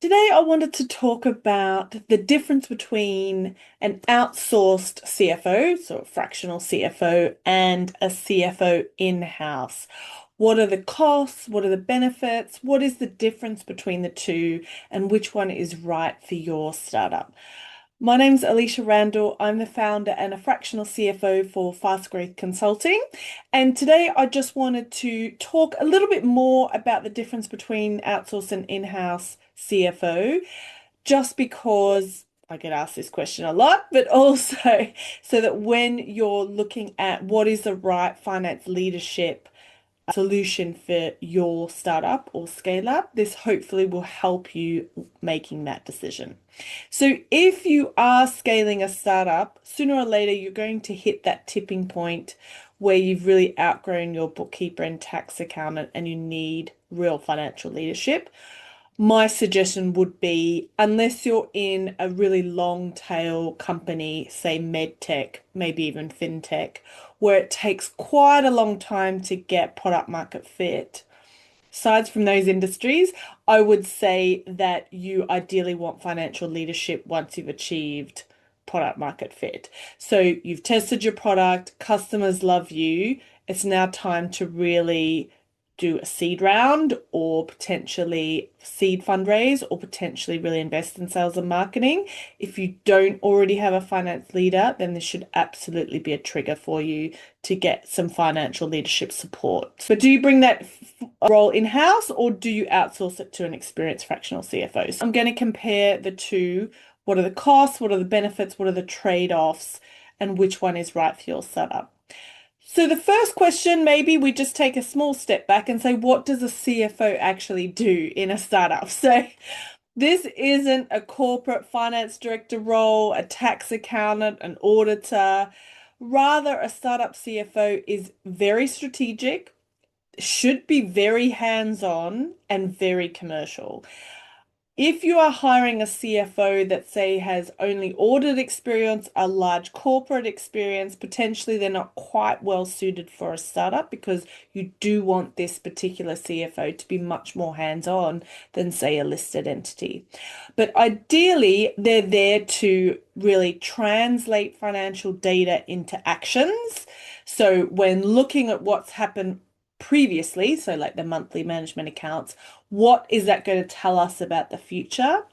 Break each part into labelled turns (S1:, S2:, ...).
S1: Today, I wanted to talk about the difference between an outsourced CFO, so a fractional CFO, and a CFO in-house. What are the costs? What are the benefits? What is the difference between the two? And which one is right for your startup? My name's Alysha Randall. I'm the founder and a fractional CFO for Fast Growth Consulting. And today I just wanted to talk a little bit more about the difference between outsourced and in-house CFO, just because I get asked this question a lot, but also so that when you're looking at what is the right finance leadership solution for your startup or scale up, this hopefully will help you making that decision. So if you are scaling a startup, sooner or later you're going to hit that tipping point where you've really outgrown your bookkeeper and tax accountant and you need real financial leadership. My suggestion would be, unless you're in a really long tail company, say medtech, maybe even fintech, where it takes quite a long time to get product market fit. Aside from those industries, I would say that you ideally want financial leadership once you've achieved product market fit. So you've tested your product, customers love you. It's now time to really do a seed round or potentially seed fundraise or potentially really invest in sales and marketing. If you don't already have a finance leader, then this should absolutely be a trigger for you to get some financial leadership support. But do you bring that role in-house or do you outsource it to an experienced fractional CFO? So I'm going to compare the two. What are the costs? What are the benefits? What are the trade-offs? And which one is right for your setup? So the first question, maybe we just take a small step back and say, what does a CFO actually do in a startup? So this isn't a corporate finance director role, a tax accountant, an auditor. Rather, a startup CFO is very strategic, should be very hands-on, and very commercial. If you are hiring a CFO that, say, has only audit experience, a large corporate experience, potentially they're not quite well suited for a startup because you do want this particular CFO to be much more hands-on than, say, a listed entity. But ideally, they're there to really translate financial data into actions. So when looking at what's happened previously, so like the monthly management accounts, what is that going to tell us about the future?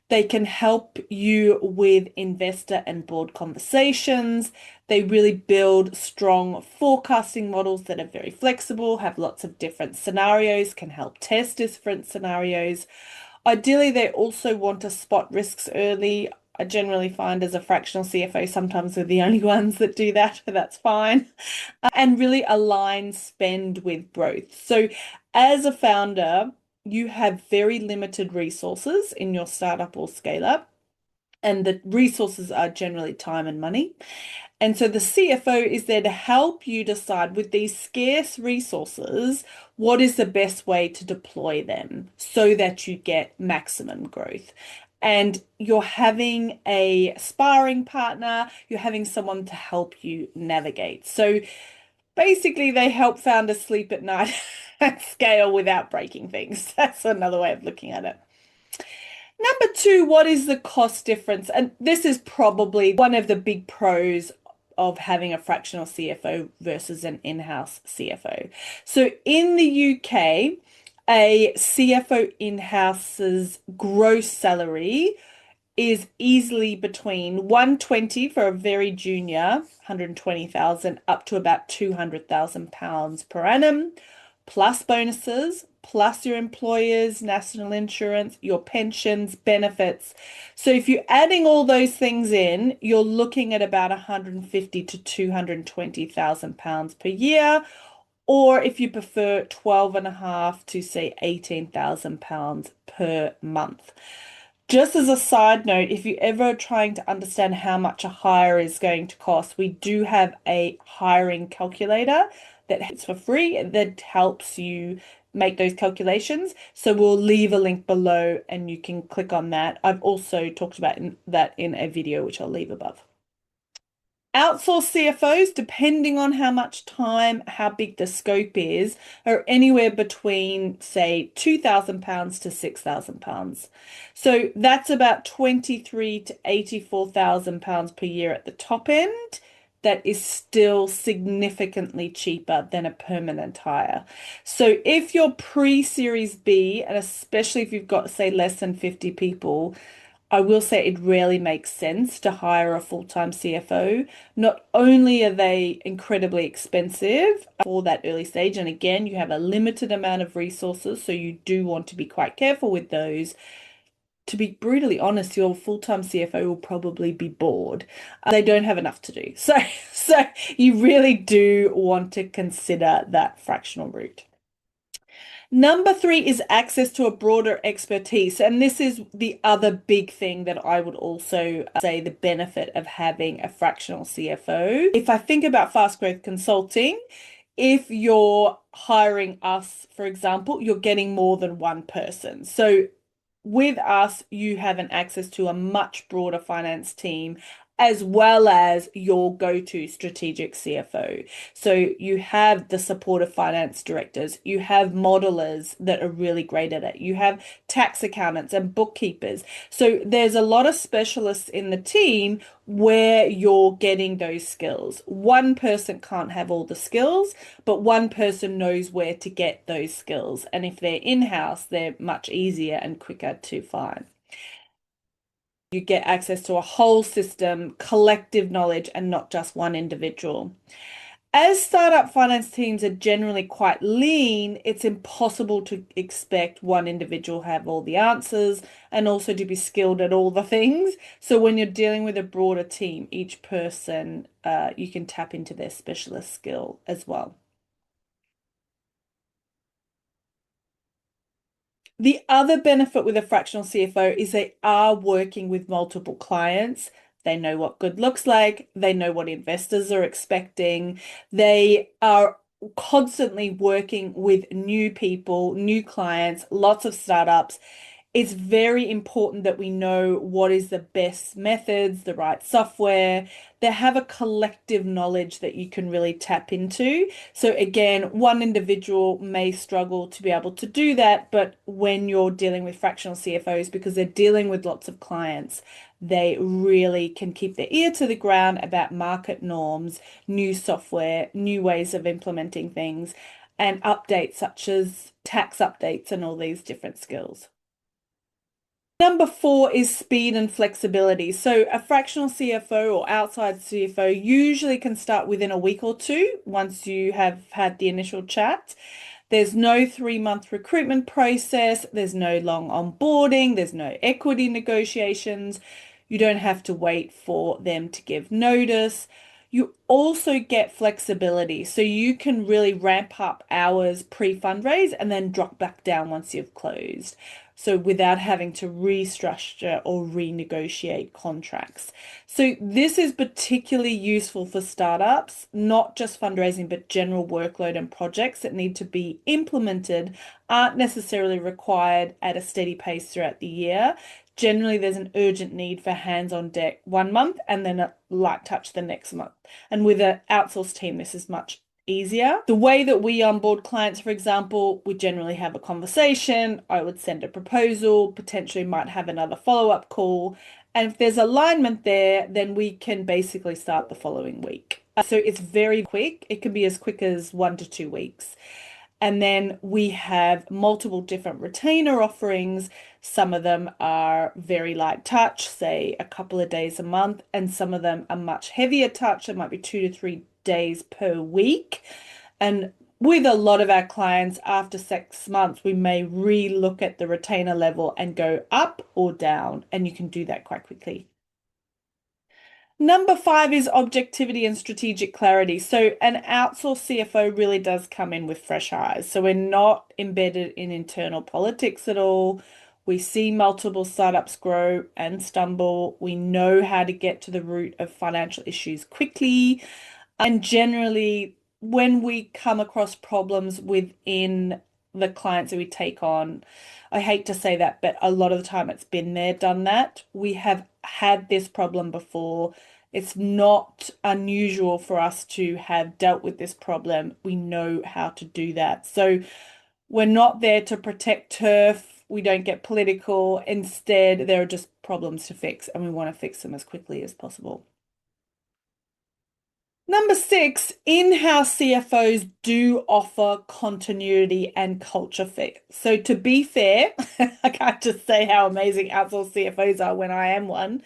S1: They can help you with investor and board conversations. They really build strong forecasting models that are very flexible, have lots of different scenarios, can help test different scenarios. Ideally, they also want to spot risks early. I generally find as a fractional CFO, sometimes we're the only ones that do that, but that's fine. And really align spend with growth. So, as a founder, you have very limited resources in your startup or scale up, and the resources are generally time and money. And so the CFO is there to help you decide with these scarce resources, what is the best way to deploy them so that you get maximum growth. And you're having a sparring partner, you're having someone to help you navigate. So basically, they help founders sleep at night at scale without breaking things. That's another way of looking at it. Number two, what is the cost difference? And this is probably one of the big pros of having a fractional CFO versus an in-house CFO. So in the UK, a CFO in-house's gross salary is easily between 120 for a very junior, 120,000 up to about 200,000 pounds per annum, plus bonuses, plus your employer's national insurance, your pensions, benefits. So if you're adding all those things in, you're looking at about 150 to 220,000 pounds per year. Or if you prefer, 12 and a half to say 18,000 pounds per month. Just as a side note, if you're ever trying to understand how much a hire is going to cost, we do have a hiring calculator that is for free that helps you make those calculations. So we'll leave a link below and you can click on that. I've also talked about that in a video, which I'll leave above. Outsourced CFOs, depending on how much time, how big the scope is, are anywhere between, say, £2,000 to £6,000. So that's about 23 to £84,000 per year at the top end. That is still significantly cheaper than a permanent hire. So if you're pre-Series B, and especially if you've got, say, less than 50 people, I will say it rarely makes sense to hire a full-time CFO. Not only are they incredibly expensive for that early stage, and again, you have a limited amount of resources, so you do want to be quite careful with those. To be brutally honest, your full-time CFO will probably be bored. They don't have enough to do. So you really do want to consider that fractional route. Number three is access to a broader expertise. And this is the other big thing that I would also say the benefit of having a fractional CFO. If I think about fast growth consulting, if you're hiring us, for example, you're getting more than one person. So with us, you have an access to a much broader finance team as well as your go-to strategic CFO. So you have the support of finance directors, you have modelers that are really great at it, you have tax accountants and bookkeepers. So there's a lot of specialists in the team where you're getting those skills. One person can't have all the skills, but one person knows where to get those skills. And if they're in-house, they're much easier and quicker to find. You get access to a whole system, collective knowledge, and not just one individual. As startup finance teams are generally quite lean, it's impossible to expect one individual have all the answers and also to be skilled at all the things. So when you're dealing with a broader team, each person, you can tap into their specialist skill as well. The other benefit with a fractional CFO is they are working with multiple clients. They know what good looks like. They know what investors are expecting. They are constantly working with new people, new clients, lots of startups. It's very important that we know what is the best methods, the right software. They have a collective knowledge that you can really tap into. So again, one individual may struggle to be able to do that, but when you're dealing with fractional CFOs, because they're dealing with lots of clients, they really can keep their ear to the ground about market norms, new software, new ways of implementing things, and updates such as tax updates and all these different skills. Number four is speed and flexibility. So a fractional CFO or outside CFO usually can start within a week or two once you have had the initial chat. There's no 3-month recruitment process. There's no long onboarding. There's no equity negotiations. You don't have to wait for them to give notice. You also get flexibility. So you can really ramp up hours pre-fundraise and then drop back down once you've closed. So without having to restructure or renegotiate contracts. So this is particularly useful for startups, not just fundraising, but general workload and projects that need to be implemented aren't necessarily required at a steady pace throughout the year. Generally, there's an urgent need for hands on deck 1 month and then a light touch the next month. And with an outsourced team, this is much easier. The way that we onboard clients, for example, we generally have a conversation. I would send a proposal, potentially might have another follow-up call. And if there's alignment there, then we can basically start the following week. So it's very quick. It can be as quick as 1 to 2 weeks. And then we have multiple different retainer offerings. Some of them are very light touch, say a couple of days a month, and some of them are much heavier touch. It might be 2 to 3 days per week. And with a lot of our clients, after 6 months, we may re-look at the retainer level and go up or down, and you can do that quite quickly. Number five is objectivity and strategic clarity. So an outsourced CFO really does come in with fresh eyes. So we're not embedded in internal politics at all. We see multiple startups grow and stumble. We know how to get to the root of financial issues quickly. And generally, when we come across problems within the clients that we take on, I hate to say that, but a lot of the time it's been there, done that. We have had this problem before. It's not unusual for us to have dealt with this problem. We know how to do that. So we're not there to protect turf. We don't get political. Instead, there are just problems to fix, and we want to fix them as quickly as possible. Number six, in-house CFOs do offer continuity and culture fit. So to be fair, I can't just say how amazing outsourced CFOs are when I am one.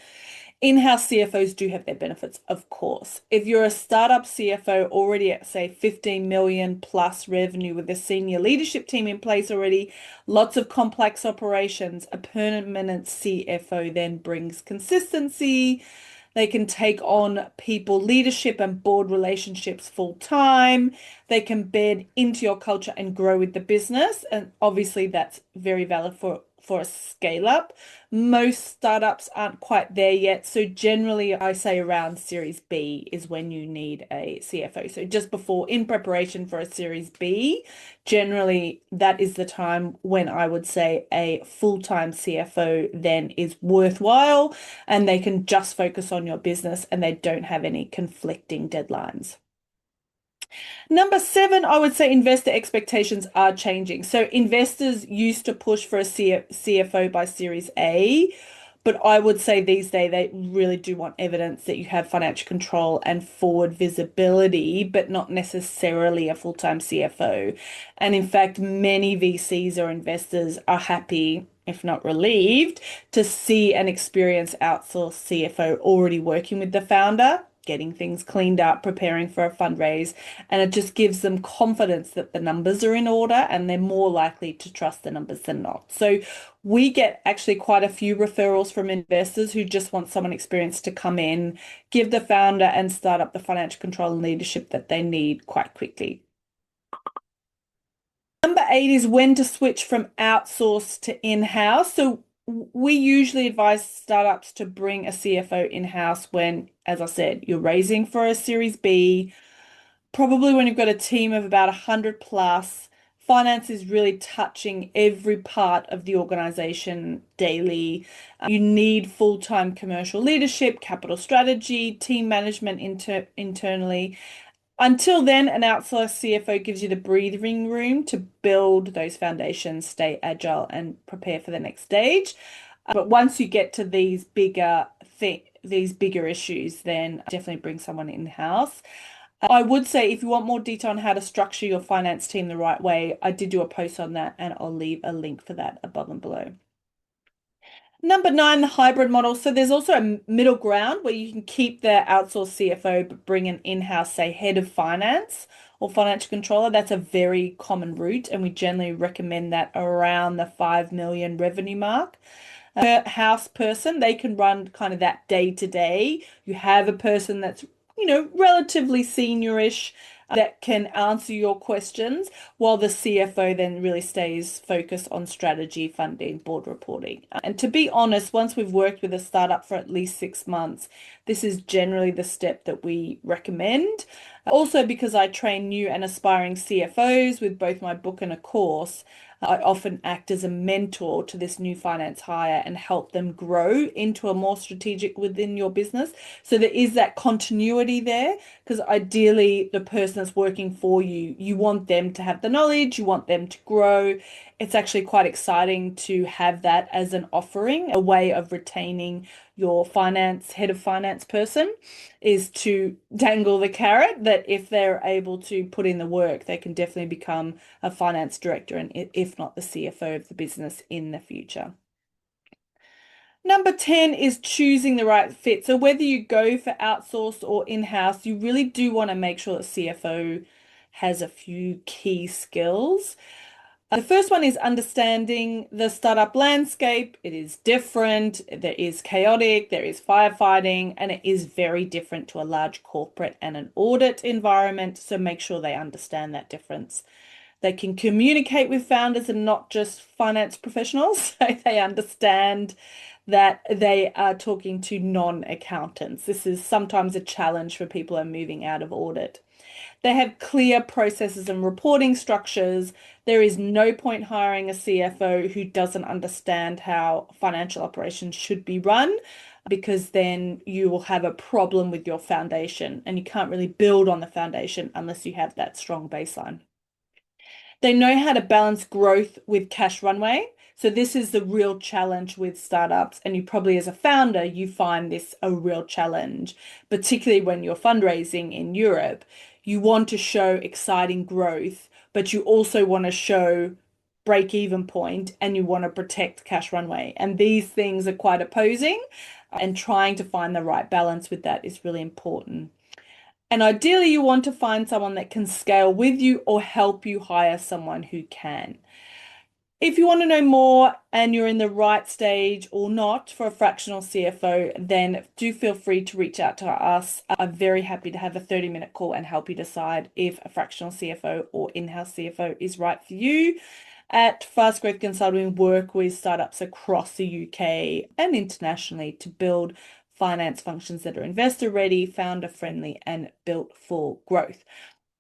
S1: In-house CFOs do have their benefits, of course. If you're a startup CFO already at, say, 15 million plus revenue with a senior leadership team in place already, lots of complex operations, a permanent CFO then brings consistency. They can take on people leadership and board relationships full time. They can bed into your culture and grow with the business. And obviously, that's very valid for a scale up. Most startups aren't quite there yet. So generally, I say around Series B is when you need a CFO. So just before, in preparation for a Series B, generally that is the time when I would say a full-time CFO then is worthwhile and they can just focus on your business and they don't have any conflicting deadlines. Number seven, I would say investor expectations are changing. So investors used to push for a CFO by Series A, but I would say these days they really do want evidence that you have financial control and forward visibility, but not necessarily a full-time CFO. And in fact, many VCs or investors are happy, if not relieved, to see an experienced outsourced CFO already working with the founder, getting things cleaned up, preparing for a fundraise, and it just gives them confidence that the numbers are in order and they're more likely to trust the numbers than not. So we get actually quite a few referrals from investors who just want someone experienced to come in, give the founder and start up the financial control and leadership that they need quite quickly. Number eight is when to switch from outsourced to in-house. So we usually advise startups to bring a CFO in-house when, as I said, you're raising for a Series B, probably when you've got a team of about 100 plus. Finance is really touching every part of the organization daily. You need full-time commercial leadership, capital strategy, team management internally. Until then, an outsourced CFO gives you the breathing room to build those foundations, stay agile, and prepare for the next stage. But once you get to these bigger issues, then definitely bring someone in-house. I would say if you want more detail on how to structure your finance team the right way, I did do a post on that, and I'll leave a link for that above and below. Number nine, the hybrid model. So there's also a middle ground where you can keep the outsourced CFO but bring an in-house, say, head of finance or financial controller. That's a very common route, and we generally recommend that around the 5 million revenue mark. Per house person, they can run kind of that day to day. You have a person that's, relatively seniorish that can answer your questions, while the CFO then really stays focused on strategy, funding, board reporting. And to be honest, once we've worked with a startup for at least 6 months, this is generally the step that we recommend. Also, because I train new and aspiring CFOs with both my book and a course, I often act as a mentor to this new finance hire and help them grow into a more strategic within your business. So there is that continuity there, because ideally the person that's working for you, you want them to have the knowledge, you want them to grow. It's actually quite exciting to have that as an offering, a way of retaining your head of finance person is to dangle the carrot that if they're able to put in the work, they can definitely become a finance director and if not the CFO of the business in the future. Number 10 is choosing the right fit. So whether you go for outsourced or in-house, you really do want to make sure that CFO has a few key skills. The first one is understanding the startup landscape. It is different, there is chaotic, there is firefighting, and it is very different to a large corporate and an audit environment. So make sure they understand that difference. They can communicate with founders and not just finance professionals. So they understand that they are talking to non-accountants. This is sometimes a challenge for people who are moving out of audit. They have clear processes and reporting structures. There is no point hiring a CFO who doesn't understand how financial operations should be run, because then you will have a problem with your foundation and you can't really build on the foundation unless you have that strong baseline. They know how to balance growth with cash runway. So this is the real challenge with startups. And you probably, as a founder, you find this a real challenge, particularly when you're fundraising in Europe. You want to show exciting growth, but you also want to show break-even point and you want to protect cash runway. And these things are quite opposing, and trying to find the right balance with that is really important. And ideally, you want to find someone that can scale with you or help you hire someone who can. If you want to know more and you're in the right stage or not for a fractional CFO, then do feel free to reach out to us. I'm very happy to have a 30-minute call and help you decide if a fractional CFO or in-house CFO is right for you. At Fast Growth Consulting, we work with startups across the UK and internationally to build finance functions that are investor ready, founder friendly, and built for growth.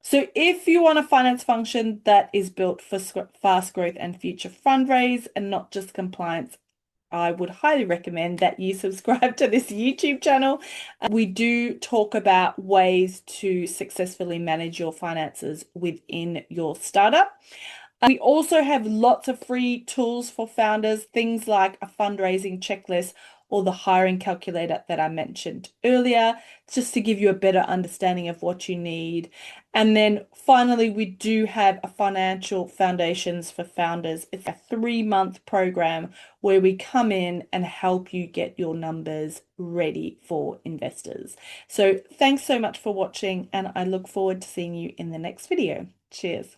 S1: So if you want a finance function that is built for fast growth and future fundraise and not just compliance, I would highly recommend that you subscribe to this YouTube channel. We do talk about ways to successfully manage your finances within your startup. We also have lots of free tools for founders, things like a fundraising checklist or the hiring calculator that I mentioned earlier, just to give you a better understanding of what you need. And then finally, we do have a financial foundations for founders. It's a 3-month program where we come in and help you get your numbers ready for investors. So thanks so much for watching, and I look forward to seeing you in the next video. Cheers.